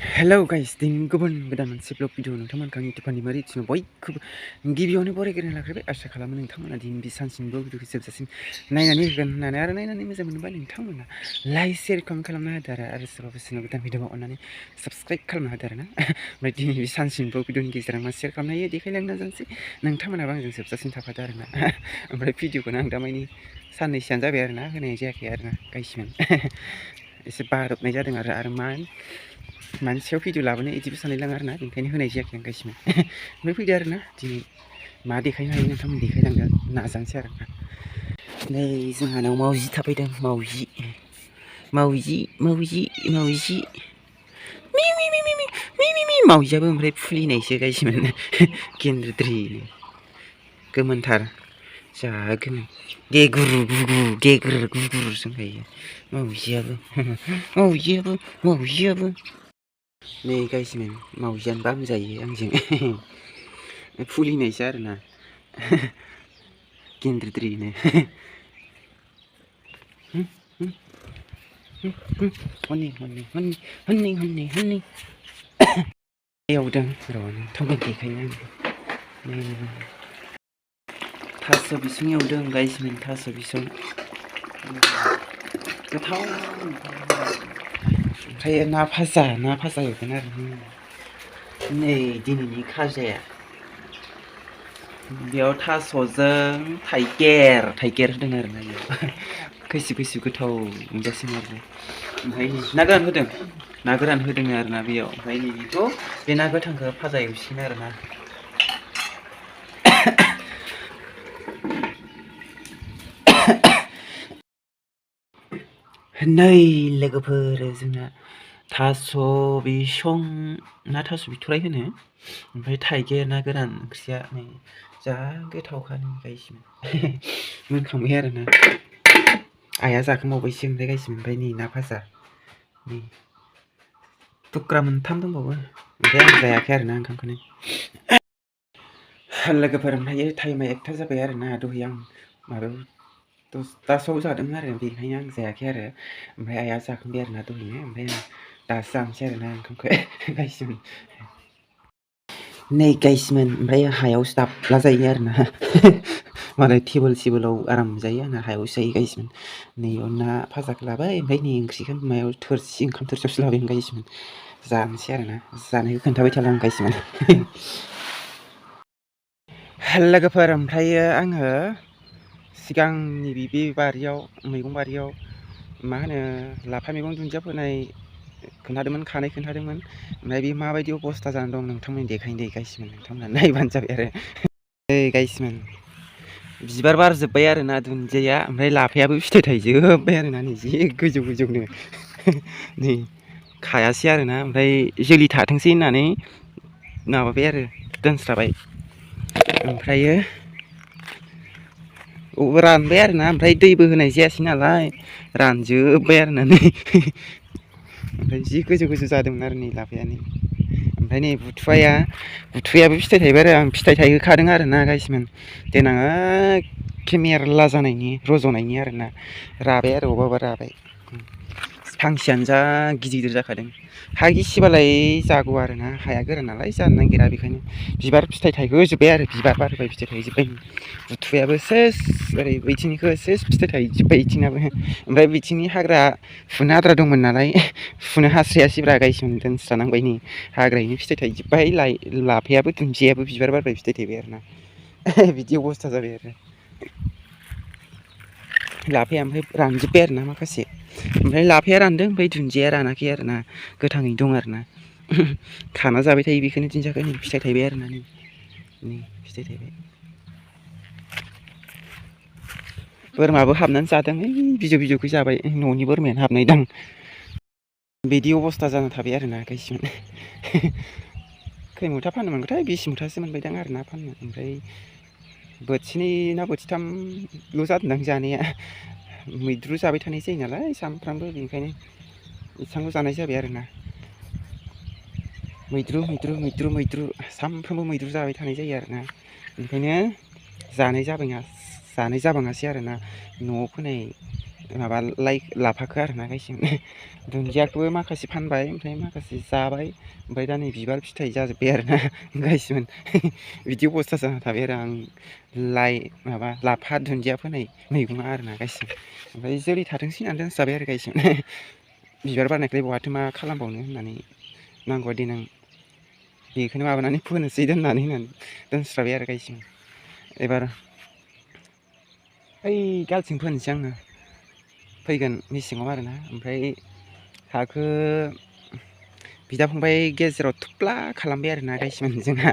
hello guys दिन गुबुन गोदान मोनसे ब्लग भिडिअ नोंथांमोनखौ आंनि टिफानि मारि थिनो बयखौबो गिबियावनो बरायग्रोना लाग्रोबाय आसा खालामो नोंथांमोना दिन बे सानसिम ब्लग भिडिअखौ जोबजासिम नायनानै होगोन होननानै आरो नायनानै मोजां मोनोबा नोंथांमोना लाइक शेयार कमेन्ट खालामना होदो आरो सोरबाफोर सोरनाव गोदान भिडिअ अननानै साबस्क्राइब खालामना होदो आरोना ओमफ्राय दिनै बे सानसिम ब्लग भिडिअनि गेजेराव मा शेयार खालामनो हायो देखायलांनो नाजानोसै नोंथांमोनाबो आंजों जोबजासिम थाफादो आरोना ओमफ्राय भिडिअखौनो आं दामानि साननैसोआनो जाबाय आरोना होनाय जायाखै आरोना गाइसमोन एसे बारबनाय जादों आरो मानि सायाव भिडिअ लाबोनो इदिबो सानलायलाङो आरोना बेनिखायनो होनाय जायाखै आं गासिबो ओमफ्राय फैदो आरोना दिनै मा देखायनो हायो नोंथांमोन देखायलांनो नाजानोसै आरोना नै जोंहानाव मावजि थाफैदों मावजि मावजियाबो ओमफ्राय फुलिनायसो गायसोमोन गेन्द्रिद्रिनो गोमोनथार जा गोमोन गेगुरु गुगुरु जोंखायो मावजियाबो नै गायसमोन मावजियानो बामजायो आंजों फुलिनायसो आरोना गेन्द्रिद्रिनो हनै एवदों र' नोंथांमोन देखायनो आङो थास' बिसं एवदों गाइसमोन थास' बिसं गोथाव ओमफ्राय ना भाजा एवगोन आरो नै दिनैनि खाजाया बेयाव थास'जों थाइगिर होदों आरोना बेयाव खैसिब गोथाव मोनजासिम आरो ओमफ्राय ना गोरान होदों आरोना बेयाव ओमफ्राय नैबेखौ बे ना गोथांखौ भाजा एवसिगोन आरोना नै लोगोफोर जोंना थास' बिसं ना थास' बिथ'राय होनो ओमफ्राय थाइगिर ना गोरान ओंख्रिया नै जा गोथावखानो गायसोमोन मोनखांबाय आरोना आइया जाखांबावबायसो ओमफ्राय गायसोमोन ओमफ्राय नै ना भाजा नै थुख्रा मोनथाम दंबावो ओमफ्राय आं जायाखै आरोना ओंखामखौनो लोगोफोर ओमफ्राय टाइमा 1ता जाबाय आरोना दहाय आं माबायाव 10तासोआव जादोंमोन आरो बेनिखायनो आं जायाखै आरो ओमफ्राय आइया जाखांबाय आरोना दहायनो ओमफ्राय आं दासो जानोसै आरोना ओंखामखौ गायसोमोन नै गाइसमोन ओमफ्राय हायावसो दाब्ला जायो आरोना मालाय टेबोलाव आराम जायो आंना हायावसो जायो गाइसमोन नैयाव ना भाजाखौ लाबाय ओमफ्राय नै ओंख्रिखौ मायाव ओंखाम थोरसियावसो लाबाय गाइसमोन जानोसै आरोना जानायखौ खोन्थाबाय थाला आं गाइसमोन लोगोफोर ओमफ्रायो आङो सिगांनि बे बारियाव मैगं बारियाव मा होनो लाफा मैगं दुन्दिया फोनाय खोन्थादोंमोन ओमफ्राय बे माबायदि अबस्था जानानै दं नोंथांमोननि देखायनो दे गाइसमोन नोंथांमोना नायबानो जाबाय आरो गाइसमोन बिबार बारजोब्बाय आरोना दुन्दिया ओमफ्राय लाफायाबो फिथाइ थाइजोब्बाय आरोना नै जि गोजौनो नै खायासै आरोना ओमफ्राय जोलै थाथोंसै होननानै माबाबाय आरो दोनस्राबाय ओमफ्रायो रानबाय आरोना ओमफ्राय दैबो होनाय जायासै नालाय रानजोब्बाय आरोना नै ओमफ्राय जि गोजौ जादोंमोन आरो नै लाफायानो ओमफ्राय नै बुथुवायाबो फिथाइ थाइबाय आरो आं फिथाइ थाइहोखादों आरोना गाइसमोन देनां एखे मेरला जानायनि रज'नायनि आरोना राबाय आरो अबेबा राबाय फांसेयानो जा गिदिर जाखादों हा गिसिबालाय जागौ आरोना हाया गोरान नालाय जानो नागिरा बेखायनो बिबार फिथाइ थाइहोजोब्बाय आरो बिबार बारबाय फिथाइ थाइजोब्बाय बुथुवायाबो सेस ओरै बैथिंनिखौ सेस फिथाइ थाइजोब्बाय इथिंनाबो ओमफ्राय बिथिंनि हाग्रा फुनो आद्रा दंमोन नालाय फुनो हास्रायासैब्रा गाइसमोन दोनस्रानांबाय नै हाग्रायैनो फिथाइ थाइजोब्बाय लाफायाबो दुन्दियाबो बिबार बारबाय फिथाइ थाइबाय आरोना बिदि अबस्था जाबाय आरो लाफाया ओमफ्राय रानजोब्बाय आरोना माखासे ओमफ्राय लाफाया रानदों ओमफ्राय दुन्दिया रानाखै आरोना गोथाङै दं आरोना खाना जाबाय थायो बेखौनो दिन्थियाखै नै फिथाइ थाइबाय आरोना नै फिथाइ थाइबाय बोरमाबो हाबनानै जादों ओइ बिजौखौ जाबाय न'नि बोरमायानो हाबनाय दां बिदि अबस्था जाना थाबाय आरोना गाइसमोन खै मुथा फाननो मोनगोनथाय 20 मुथासो मोनबायदां आरोना फाननो ओमफ्राय बोथिनै ना बोथिथामल' जादोंदां जानाया मैद्रु जाबाय थानाय जायो नालाय सामफ्रामबो बेनिखायनो एसेबांल' जानाय जाबाय आरोना मैद्रु सामफ्रामबो मैद्रु जाबाय थानाय जायो आरोना ओंखायनो जानाय जाबाङासै आरोना न'आव फोनाय माबा लाइ लाफाखौ आरोना गायसिमोन दुन्दियाखौबो माखासे फानबाय ओमफ्राय माखासे जाबाय ओमफ्राय दा नै बिबार फिथाइ जाजोब्बाय आरोना गायसिमोन बिदि अबस्था जाना थाबाय आरो आं लाइ माबा लाफा दुन्दिया फोनाय मैगङा आरोना गायसिमोन ओमफ्राय जोलै थाथोंसै होननानै दोनस्राबाय आरो गायसिमोन बिबार बारनायखौलाय बहाथो मा खालामबावनो होननानै नांगौबा देनां बेखौनो माबानानै फोनोसै होननानै दोनस्राबाय आरो गायसिमोन एबार ओइ गालथिं फोनोसै आङो फैगोन मेसेङाव आरोना ओमफ्राय हाखौ बिदा फंबाय गेजेराव थुप्ला खालामबाय आरोना गायसिमोन जोंहा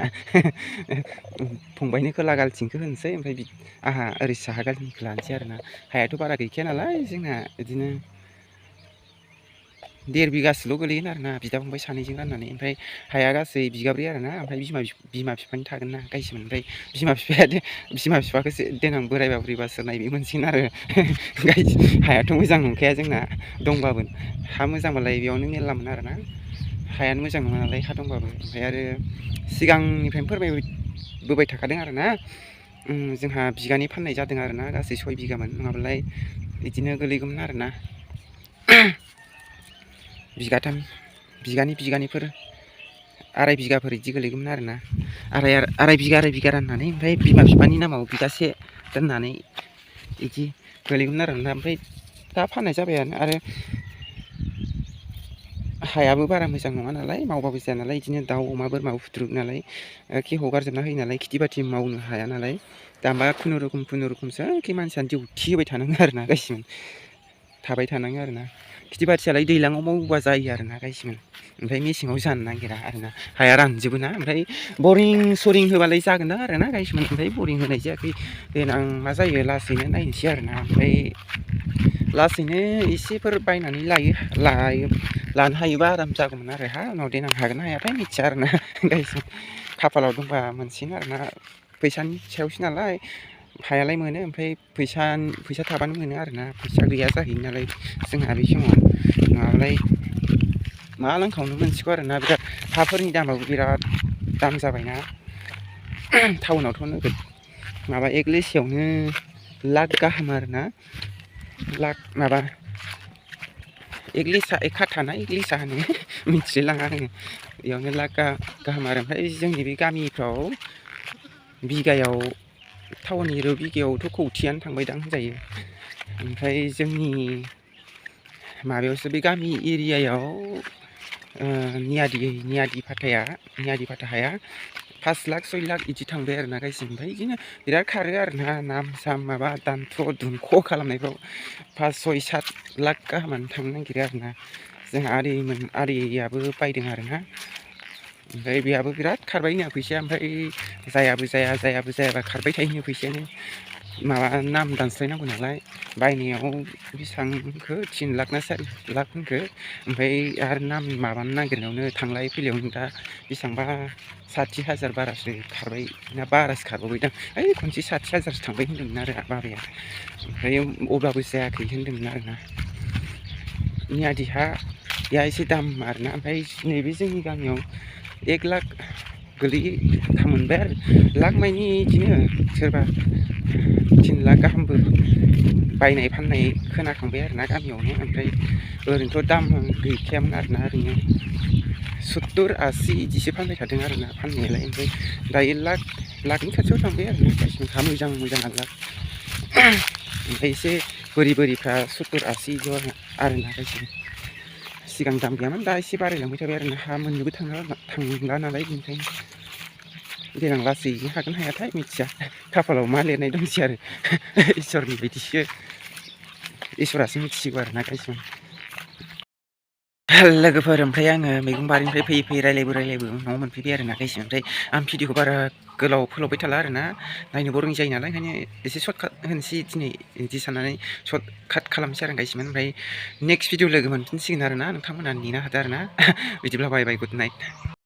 फंबायनि खोला गालथिंखौ होनोसै ओमफ्राय आंहा ओरै साहा गालथिंखौ लानोसै आरोना हायाथ' बारा गैखाया नालाय जोंना बिदिनो 1.5 बिगासोल' गोलैगोन आरोना बिदा फंबाय सानैजों राननानै ओमफ्राय हाया गासै बिगाब्रै आरोना ओमफ्राय बिमा बिफानि थागोन ना गायसिमोन ओमफ्राय बिमा बिफाखौसो देनां बोरायबा बुरैबासो नायबे मोनसिगोन आरो हायाथ' मोजां नंखाया जोंना दंबाबो हा मोजांबालाय बेयावनो मेरलामोन आरोना हायानो मोजां नङा नालाय हा दंबाबो ओमफ्राय आरो सिगांनिफ्रायनो फोरमायबोबाय थाखादों आरोना जोंहा बिगानै फाननाय जादों आरोना गासै 6 बिगामोन नङाबालाय बिदिनो गोलैगौमोन आरोना बिगाथाम बिगानैफोर 2.5 बिगाफोर बिदि गोलैगौमोन आरोना आराय बिगा राननानै ओमफ्राय बिमा बिफानि नामाव बिगासे दोननानै बिदि गोलैगौमोन आरोना ओमफ्राय दा फाननाय जाबायानो आरो हायाबो बारा मोजां नङा नालाय मावबाबो जाया नालाय बिदिनो दाउ अमा बोरमाबो फुद्रुक नालाय हगारजोबना होयो नालाय खेथि बाथि मावनो हाया नालाय दामा खुनुरुखुमसो मानसियानो डिउटि होबाय थानाङो आरोना गायसिमोन थाबाय थानाङो आरोना खेथि बाथियालाय दैज्लाङाव मावोबा जायो आरोना गायसिमोन ओमफ्राय मेसेङाव जानो नागिरा आरोना हाया रानजोबो ना ओमफ्राय बरिं सरिं होबालाय जागोनदां आरोना गायसिमोन ओमफ्राय बरिं होनाय जायाखै देनां मा जायो लासैनो नायनोसै आरोना ओमफ्राय लासैनो एसेफोर बायनानै लानो हायोबा आराम जागौमोन आरो उनाव देनां हागोन ना हायाथाय मिथिया आरोना गायसिमोन खाफालाव दंबा मोनसिगोन आरोना फैसानि सायावसो नालाय हायालाय मोनो ओमफ्राय फैसा थाबानो मोनो आरोना फैसा गैया जाहैयो नालाय जोंहा बे समाव नङाबालाय मा लांखावनो मोनसिगौ आरोना बिराद हाफोरनि दामाबो बिराद दाम जाबायना टाउनावथ' नोगोद माबा 1 लिसेयावनो लाख गाहाम आरोना माबा 1 काठा ना 1 लिसा होनो मिथिलायलाङा आङो बेयावनो लाख गाहाम आरो ओमफ्राय जोंनि बे गामिफ्राव बिगायाव टाउन एरियायाव बिगायावथ' खौथियानो थांबायदां होनजायो ओमफ्राय जोंनि माबायावसो बे गामि एरियायाव नियादि फाथा हाया 5 लाख 6 लाख बिदि थांबाय आरोना गायसिम ओमफ्राय बिदिनो बिराद खारो आरोना नाम साम माबा दानथ' दुनख' खालामनायफ्राव 5 6 7 लाख गाहामानो थांनो नागिरो आरोना जोंहा आदैयाबो बायदों आरोना ओमफ्राय बेहाबो बिराद खारबायनो फैसाया ओमफ्राय जायाबो जायाबा खारबाय थायोनो फैसायानो माबा नाम दानस्लायनांगौ नालाय बायनायाव बेसेबांखौ 3 लाख ना 4 लाख होनखो ओमफ्राय आरो नाम माबानो नागिरनायावनो थांलाय फैलायावनो दा बेसेबांबा 60,000 बारासो खारबाय ना बारासो खारबावबायदां ओइ खनसे 60,000सो थांबाय होनदोंमोन आरो बाबाया ओमफ्राय अब्लाबो जायाखै होनदोंमोन आरोना नियादि हाया एसे दाम आरोना ओमफ्राय नैबे जोंनि गामियाव 1 लाख गोलैथाम मोनबाय आरो लाख मानि बिदिनो सोरबा 3 लाख गाहामबो बायनाय फाननाय खोनाखांबाय आरोना गामियावनो ओमफ्राय ओरैनोथ' दाम गैखायामोन आरोना ओरैनो 70 80 बिदिसो फानबाय थादों आरोना फाननायालाय ओमफ्राय दायो लाखनि खाथियाव थांबाय आरोना गासिबो मोजां लाख ओमफ्राय एसे बोरिफ्रा 70 80 बिदि आरोना गासिबो सिगां दाम गैयामोन दा एसे बारायलांबाय थाबाय आरोना हा मोननोबो थांला नालाय बेनिखायनो देनां लासैनो हागोन हायाथाय मिथिया खाफालाव मा लिरनाय दंसै आरो इसोरनि बायदिसो इसोरासो मिथिसिगौ आरोना गासिबो लोगोफोर ओमफ्राय आङो मैगं बारिनिफ्राय फैयै रायलायबो न'आव मोनफैबाय आरोना गासिबो ओमफ्राय आं भिडिअखौ बारा गोलाव फोलावबाय थाला आरोना नायनो बरिं जायो नालाय ओंखायनो एसे सर्टकाट होनोसै दिनै बिदि साननानै सर्टकाट खालामसै आरो गासिबो ओमफ्राय नेक्स्ट भिडिअ लोगो मोनफिनसिगोन आरोना नोंथांमोना नेनो हादों आरोना बिदिब्ला बाय गुड नाइट